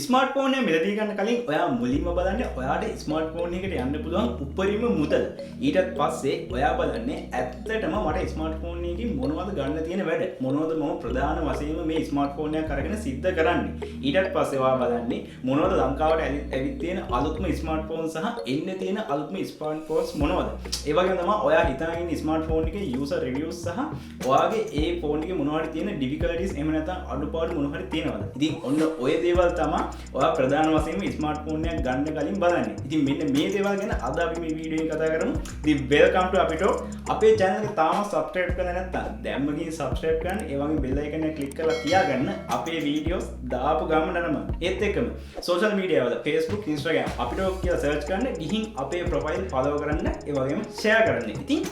Smartphone එක මිලදී ගන්න කලින් ඔයා මුලින්ම බලන්න ඔයාට ස්මාර්ට්ෆෝන් එකට යන්න පුළුවන් උපරිම මුදල. ඊටත් පස්සේ ඔයා බලන්නේ ඇත්තටම මට ස්මාර්ට්ෆෝන් එකකින් මොනවද ගන්න තියෙන වැඩ. මොනවද මම ප්‍රධාන වශයෙන්ම මේ ස්මාර්ට්ෆෝන් එක අරගෙන සිද්ධ කරන්නේ. ඊටත් පස්සේ ඔයා බලන්නේ මොනවද ලංකාවට ඇවිත් තියෙන අලුත්ම ස්මාර්ට්ෆෝන් සහ එන්න තියෙන අලුත්ම ස්මාර්ට්ෆෝන්ස් මොනවද. ඒ වගේම තමයි ඔයා හිතාගෙන ඉන්න ස්මාර්ට්ෆෝන් එකේ යූසර් රිවිව්ස් සහ ඔයාගේ ඒ ෆෝන් එකේ මොනවද තියෙන ඩිෆිකල්ටිස් එහෙම නැත්නම් අඩුපාඩු මොනවා හරි තියෙනවද. ඉතින් ඔන්න ඔය දේවල් තමයි ඔයා ප්‍රධාන වශයෙන්ම ස්මාර්ට්ෆෝන් එකක් ගන්න කලින් බලන්නේ. ඉතින් මෙන්න මේ දේවල් ගැන අද අපි මේ වීඩියෝ එකේ කතා කරමු. ඉතින් welcome to Apitalk. අපේ channel එක තාම subscribe කරලා නැත්නම් දැන්ම ගිහින් subscribe කරන්න. ඒ වගේම bell icon එක click කරලා තියාගන්න අපේ videos දාපු ගමනටම. ඒත් එක්කම social media වල Facebook, Instagram Apitalk කියලා search කරන්න. ගිහින් අපේ profile follow කරන්න. ඒ වගේම share කරන්න. ඉතින්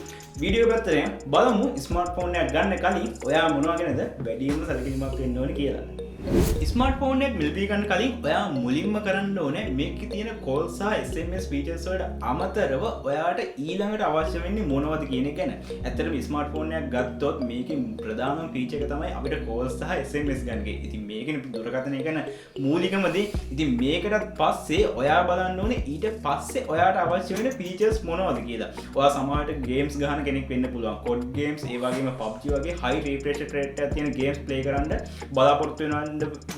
වීඩියෝ පැත්තෙන් බලමු ස්මාර්ට්ෆෝන් එකක් ගන්න කලින් ඔයා මොනවා ගැනද වැඩිම සැලකිලිමත් වෙන්න ඕනේ කියලා. ස්මාර්ට්ෆෝන් එකක් මිලදී ගන්න කලින් ඔයා මුලින්ම කරන්න ඕනේ මේකේ තියෙන call සහ SMS features වලට අමතරව ඔයාට ඊළඟට අවශ්‍ය වෙන්නේ මොනවද කියන එක ගැන. ඇත්තටම ස්මාර්ට්ෆෝන් එකක් ගත්තොත් මේකේ ප්‍රධානම feature එක තමයි අපිට call සහ SMS ගන්න එක. ඉතින් මේකේ දුරකථනය ගැන මූලිකම දේ. ඉතින් මේකටත් පස්සේ ඔයා බලන්න ඕනේ ඊට පස්සේ ඔයාට අවශ්‍ය වෙන features මොනවද කියලා. ඔයා සමහරට games ගහන කෙනෙක් වෙන්න පුළුවන්. COD games ඒ වගේම PUBG වගේ high refresh rate එකක් තියෙන games play කරන්න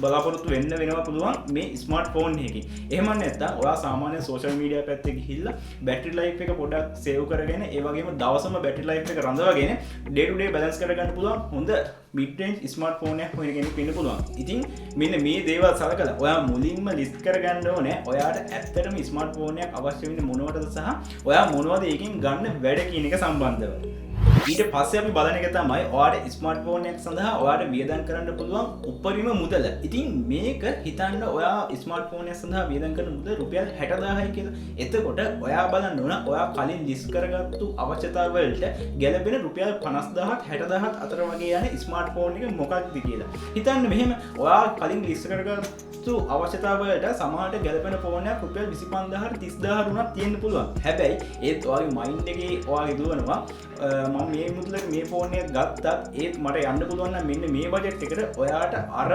බලාපොරොත්තු වෙන්න වෙනවා පුළුවන් මේ ස්මාර්ට්ෆෝන් එකකින්. එහෙම නැත්නම් ඔයා සාමාන්‍ය සෝෂල් මීඩියා පැත්තේ ගිහිල්ලා බැටරි ලයිෆ් එක පොඩ්ඩක් සේව් කරගෙන ඒ වගේම දවසම බැටරි ලයිෆ් එක රඳවගෙන ඩේ ටු ඩේ බැලන්ස් කරගන්න පුළුවන් හොඳ මිඩ් රේන්ජ් ස්මාර්ට්ෆෝන් එකක් හොයන කෙනෙක් වෙන්න පුළුවන්. ඉතින් මෙන්න මේ දේවල් සලකලා ඔයා මුලින්ම ලිස්ට් කරගන්න ඕනේ ඔයාට ඇත්තටම ස්මාර්ට්ෆෝන් එකක් අවශ්‍ය වෙන්නේ මොනවටද සහ ඔයා මොනවද ඒකෙන් ගන්න වැඩ කියන එක සම්බන්ධව. ඊට පස්සේ අපි බලන එක තමයි ඔයාට ස්මාර්ට්ෆෝන් එකක් සඳහා ඔයාට වියදම් කරන්න පුළුවන් උපරිම මුදල. ඉතින් මේක හිතන්න ඔයා ස්මාර්ට්ෆෝන් එක සඳහා වියදම් කරන මුදල රුපියල් 60000යි කියලා. එතකොට ඔයා බලන්න ඕන ඔයා කලින් ලිස්ට් කරගත්තු අවශ්‍යතාව වලට ගැලපෙන රුපියල් 50000ත් 60000ත් අතර වගේ යන ස්මාර්ට්ෆෝන් එක මොකක්ද කියලා. හිතන්න මෙහෙම ඔයා කලින් ලිස්ට් කරගත්තු අවශ්‍යතාව වලට සමහරට ගැලපෙන ෆෝන් එකක් රුපියල් 25000ට 30000 උනත් තියෙන්න පුළුවන්. හැබැයි ඒත් ඔයාගේ මයින්ඩ් එකේ ඔයාගේ දුවනවා මම මේ මුදලට මේ ෆෝන් එක ගත්තත් ඒත් මට යන්න පුළුවන් නම් මෙන්න මේ බජට් එකට ඔයාට අර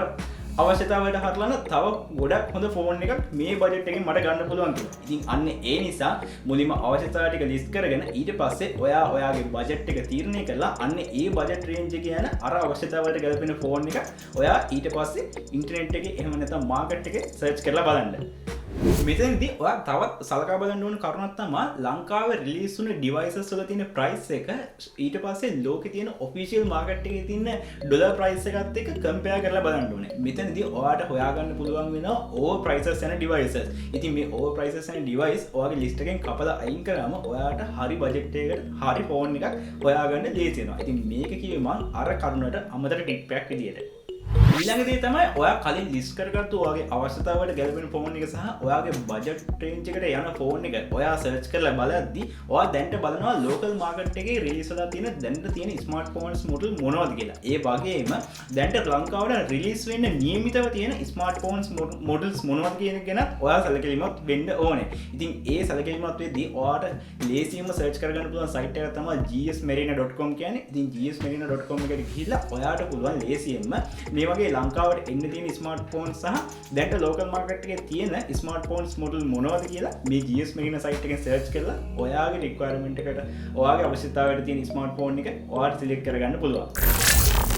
අවශ්‍යතාවයට හරලන තව ගොඩක් හොඳ ෆෝන් එකක් මේ බජට් එකෙන් මට ගන්න පුළුවන් කියලා. ඉතින් අන්න ඒ නිසා මුලින්ම අවශ්‍යතාව ටික ලිස්ට් කරගෙන ඊට පස්සේ ඔයා ඔයාගේ බජට් එක තීරණය කරලා අන්න ඒ බජට් රේන්ජ් එකේ යන අර අවශ්‍යතාවයට ගැලපෙන ෆෝන් එක ඔයා ඊට පස්සේ ඉන්ටර්නෙට් එකේ එහෙම නැත්නම් මාකට් එකේ සර්ච් කරලා බලන්න. මෙතනදී ඔයා තවත් සලකා බලන්න ඕන කරුණක් තමයි ලංකාවේ රිලීස් වුණ ඩිවයිසස් වල තියෙන ප්‍රයිස් එක ඊට පස්සේ ලෝකේ තියෙන ඔෆිෂියල් මාකට් එකේ තියෙන ඩොලර් ප්‍රයිස් එකත් එක්ක කම්පෙයාර් කරලා බලන්න ඕනේ. මෙතනදී ඔයාට හොයාගන්න පුළුවන් වෙනවා ඕවර් ප්‍රයිසස් යන ඩිවයිසස්. ඉතින් මේ ඕවර් ප්‍රයිසස් යන ඩිවයිස් ඔයාගේ ලිස්ට් එකෙන් කපලා අයින් කරාම ඔයාට හරි බජට් එකකට හරි ෆෝන් එකක් හොයාගන්න ලේසි වෙනවා. ඉතින් මේක කිව්වේ මම අර කරුණට අමතර ටිප් එකක් විදියට. ඊළඟ දේ තමයි ඔයා කලින් ලිස්ට් කරගත්තු ඔයාගේ අවශ්‍යතාවයට ගැලපෙන ෆෝන් එක සහ ඔයාගේ බජට් රේන්ජ් එකට යන ෆෝන් එක ඔයා සර්ච් කරලා බලද්දී ඔයා දැන්ට බලනවා ලෝකල් මාකට් එකේ රිලීස් වෙලා තියෙන දැන්ට තියෙන ස්මාර්ට්ෆෝන්ස් මොඩල් මොනවද කියලා. ඒ වගේම දැන්ට ලංකාවට රිලීස් වෙන්න නියමිතව තියෙන ස්මාර්ට්ෆෝන්ස් මොඩල්ස් මොනවද කියන එක ගැන ඔයා සැලකිලිමත් වෙන්න ඕනේ. ඉතින් ඒ සැලකිලිමත් වෙද්දී ඔයාට ලේසියෙන්ම සර්ච් කරගන්න පුළුවන් site එක තමයි gsmarina.com කියන්නේ. ඉතින් gsmarina.com එකට ගිහිල්ලා ඔයාට පුළුවන් ලේසියෙන්ම මේ වගේ ලංකාවට එන්න තියෙන ස්මාර්ට්ෆෝන් සහ දැන්ට ලෝකල් මාකට් එකේ තියෙන ස්මාර්ට්ෆෝන්ස් මොඩල් මොනවද කියලා මේ GS Marina site එකෙන් සර්ච් කරලා ඔයාගේ රික්වයර්මන්ට් එකට ඔයාගේ අවශ්‍යතාවයට තියෙන ස්මාර්ට්ෆෝන් එක ඔයාට සිලෙක්ට් කරගන්න පුළුවන්.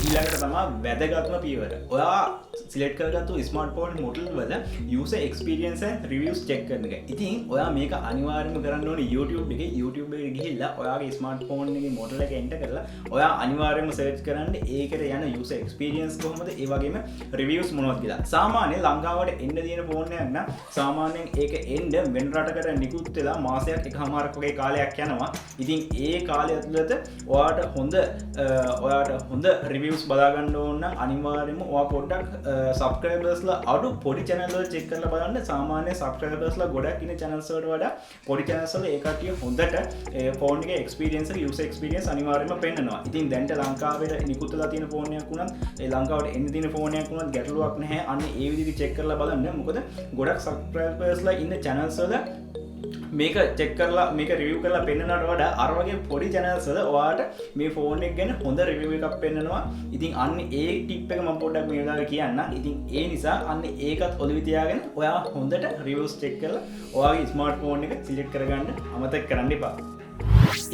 ඊළඟට තමයි වැදගත්ම පියවර. ඔයා සිලෙක්ට් කරගත්තු ස්මාර්ට්ෆෝන් මොඩල් වල user experience and reviews check කරන එක. ඉතින් ඔයා මේක අනිවාර්යයෙන්ම කරන්න ඕනේ YouTube එකේ එකට ගිහිල්ලා ඔයාගේ ස්මාර්ට්ෆෝන් එකේ මොඩල් එක එන්ටර් කරලා ඔයා අනිවාර්යයෙන්ම සර්ච් කරන්න ඒකට යන user experience කොහොමද ඒ වගේම reviews මොනවද කියලා. සාමාන්‍ය ලංකාවට එන්න තියෙන ෆෝන් එකක් නම් සාමාන්‍යයෙන් ඒක එන්න වෙන රටකට නිකුත් වෙලා මාසයක් එකමාරක් වගේ කාලයක් යනවා. ඉතින් ඒ කාලය ඇතුළත ඔයාට හොඳ reviews බලාගන්න ඕන නම් අනිවාර්යයෙන්ම ඔයා පොඩ්ඩක් සබ්ස්ක්‍රයිබර්ස්ලා අඩු පොඩි channel වල check කරලා බලන්න. සාමාන්‍ය සබ්ස්ක්‍රයිබර්ස්ලා ගොඩක් ඉන්න channels වලට වඩා පොඩි channels වල ඒ කට්ටිය හොඳට ෆෝන් එකේ experience එක user experience අනිවාර්යයෙන්ම පෙන්නනවා. ඉතින් දැන්ට ලංකාවේ නිකුත් වෙලා තියෙන ෆෝන් එකක් උනත් ඒ ලංකාවට එන්න තියෙන ෆෝන් එකක් උනත් ගැටලුවක් නැහැ. අන්න ඒ විදිහට check කරලා බලන්න. මොකද ගොඩක් සබ්ස්ක්‍රයිබර්ස්ලා ඉන්න channels වල මේක චෙක් කරලා මේක රිවිව් කරලා පෙන්වනවට වඩා අර වගේ පොඩි channels වල ඔයාට මේ ෆෝන් එක ගැන හොඳ රිවිව් එකක් පෙන්වනවා. ඉතින් අන්න ඒ ටිප් එක මම පොඩ්ඩක් මේ වෙලාවේ කියන්න. ඉතින් ඒ නිසා අන්න ඒකත් ඔළුවේ තියාගෙන ඔයා හොඳට රිවිව්ස් චෙක් කරලා ඔයාගේ ස්මාර්ට් ෆෝන් එක සිලෙක්ට් කරගන්න අමතක කරන්න එපා.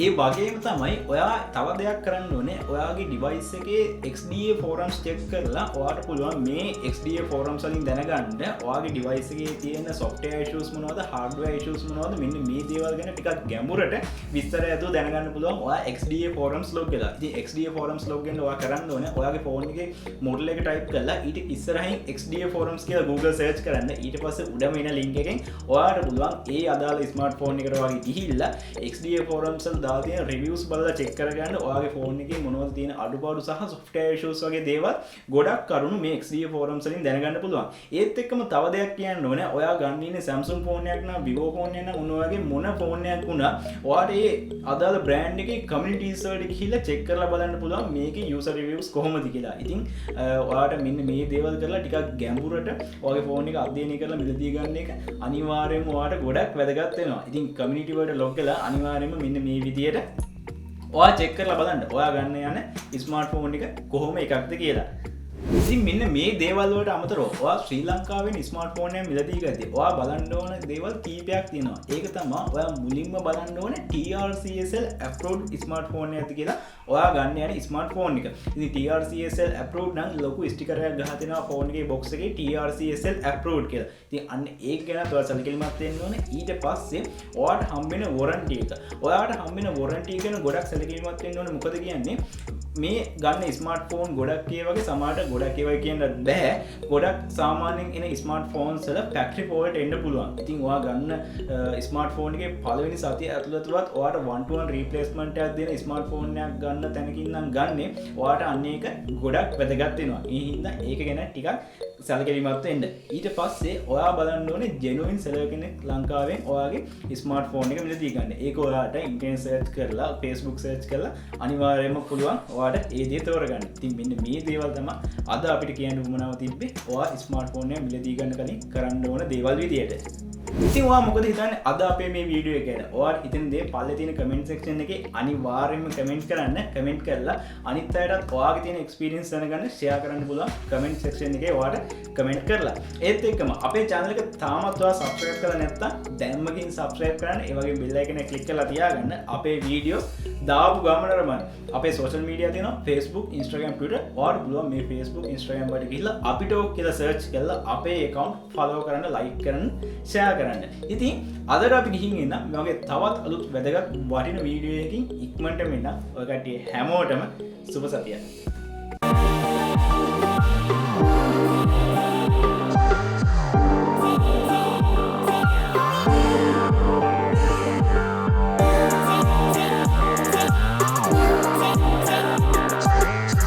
ඒ වගේම තමයි ඔයා තව දෙයක් කරන්න ඕනේ. ඔයාගේ ඩිවයිස් එකේ XDA forums check කරලා ඔයාට පුළුවන් මේ XDA forums වලින් දැනගන්න ඔයාගේ ඩිවයිස් එකේ තියෙන software issues මොනවද, hardware issues මොනවද, මෙන්න මේ දේවල් ගැන ටිකක් ගැඹුරට විස්තර ඇතුව දැනගන්න පුළුවන් ඔයා XDA forums log එකලා. ඉතින් XDA forums log එකෙන් ඔයා කරන්න ඕනේ ඔයාගේ ෆෝන් එකේ model එක type කරලා ඊට ඉස්සරහින් XDA forums කියලා Google search කරන්න. ඊට පස්සේ උඩම එන link එකෙන් ඔයාට පුළුවන් ඒ අදාළ ස්මාර්ට්ෆෝන් එකට වගේ ගිහිල්ලා XDA forums දාලා තියෙන රිවිව්ස් බලලා චෙක් කරගන්න ඔයාගේ ෆෝන් එකේ මොනවද තියෙන අඩුපාඩු සහ software issues වගේ දේවල් ගොඩක් කරුණු මේ XDA forums වලින් දැනගන්න පුළුවන්. ඒත් එක්කම තව දෙයක් කියන්න ඕනේ. ඔයා ගන්න ඉන්නේ Samsung ෆෝන් එකක් නම් Vivo ෆෝන් එකක් නම් ඔයාගේ මොන ෆෝන් එකක් වුණා ඔයාට ඒ අදාළ බ්‍රෑන්ඩ් එකේ communities වලට ගිහිල්ලා චෙක් කරලා බලන්න පුළුවන් මේකේ user reviews කොහොමද කියලා. ඉතින් ඔයාට මෙන්න මේ දේවල් කරලා ටිකක් ගැඹුරට ඔයාගේ ෆෝන් එක අධ්‍යයනය කරලා මිලදී ගන්න එක අනිවාර්යයෙන්ම ඔයාට ගොඩක් වැදගත් වෙනවා. ඉතින් community වලට log කරලා අනිවාර්යයෙන්ම මෙන්න මේ විදියට ඔයා චෙක් කරලා බලන්න ඔයා ගන්න යන ස්මාර්ට්ෆෝන් එක කොහොම එකක්ද කියලා. ඉතින් මෙන්න මේ දේවල් වලට අමතරව ඔයා ශ්‍රී ලංකාවෙන් ස්මාර්ට්ෆෝන් එක මිලදී ගත්තේ ඔයා බලන්න ඕන දේවල් කීපයක් තියෙනවා. ඒක තමයි ඔයා මුලින්ම බලන්න ඕනේ TRCSL approved ස්මාර්ට්ෆෝන් එකක්ද කියලා ඔයා ගන්න යන ස්මාර්ට්ෆෝන් එක. ඉතින් TRCSL approved නම් ලොකු ස්ටිකර් එකක් ගහලා තියෙනවා ෆෝන් එකේ box එකේ TRCSL approved කියලා. ඉතින් අන්න ඒක ගැන ඔයා සැලකිලිමත් වෙන්න ඕනේ. ඊට පස්සේ ඔයාට හම්බෙන warranty එක. ඔයාට හම්බෙන warranty ගැන ගොඩක් සැලකිලිමත් වෙන්න ඕනේ. මොකද කියන්නේ මේ ගන්න ස්මාර්ට්ෆෝන් ගොඩක් ඒ වගේ සමහරට ගොඩක් ඒවා කියන්නත් බෑ. ගොඩක් සාමාන්‍යයෙන් එන ස්මාර්ට්ෆෝන්ස් වල ෆැක්ටරි ෆෝල්ට් එන්න පුළුවන්. ඉතින් ඔයා ගන්න ස්මාර්ට්ෆෝන් එකේ පළවෙනි සතිය ඇතුළතවත් ඔයාට 1-to-1 රීප්ලේස්මන්ට් එකක් දෙන ස්මාර්ට්ෆෝන් එකක් ගන්න තැනකින් නම් ගන්නෙ ඔයාට අන්න ඒක ගොඩක් වැදගත් වෙනවා. ඒ හින්දා ඒක ගැන ටිකක් සැලකිලිමත් වෙන්න. ඊට පස්සේ ඔයා බලන්න ඕනේ genuine seller කෙනෙක් ලංකාවෙන් ඔයාගේ ස්මාර්ට්ෆෝන් එක මිලදී ගන්න. ඒක ඔයාට ඉන්ටර්නෙට් සර්ච් කරලා Facebook සර්ච් කරලා අනිවාර්යයෙන්ම පුළුවන් ඔයාට ඒ දේ තෝරගන්න. ඉතින් මෙන්න මේ දේවල් තමයි අද අපිට කියන්න උවමනාව තිබ්බේ ඔයා ස්මාර්ට්ෆෝන් එක මිලදී ගන්න කලින් කරන්න ඕන දේවල් විදියට. ඉතින් ඔයා මොකද හිතන්නේ අද අපේ මේ වීඩියෝ එක ගැන? ඔයාට හිතෙන දේ පල්ලේ තියෙන කමෙන්ට් සෙක්ෂන් එකේ අනිවාර්යයෙන්ම කමෙන්ට් කරන්න. කමෙන්ට් කරලා අනිත් අයටත් ඔයාගේ තියෙන එක්ස්පීරියන්ස් දැනගන්න ෂෙයා කරන්න පුළුවන් කමෙන්ට් සෙක්ෂන් එකේ ඔයාට කමෙන්ට් කරලා. ඒත් එක්කම අපේ channel එක තාමත් ඔයා subscribe කරලා නැත්නම් දැන්මකින් subscribe කරන්න. ඒ වගේ bell icon එක click කරලා තියාගන්න. අපේ වීඩියෝස් දාපු ගමනටම අපේ social media තියෙනවා Facebook, Instagram, Twitter. ඔයාට පුළුවන් මේ Facebook, Instagram වලට ගිහිල්ලා Apitalk කියලා search කරලා අපේ account follow කරන්න, like කරන්න, share කරන්න. ඉතින් අදට අපි ගිහින් එන්න මේ වගේ තවත් අලුත් වැදගත් වටින වීඩියෝ එකකින් ඉක්මනට මෙන්න ඔය කට්ටිය හැමෝටම සුබ සතියක්.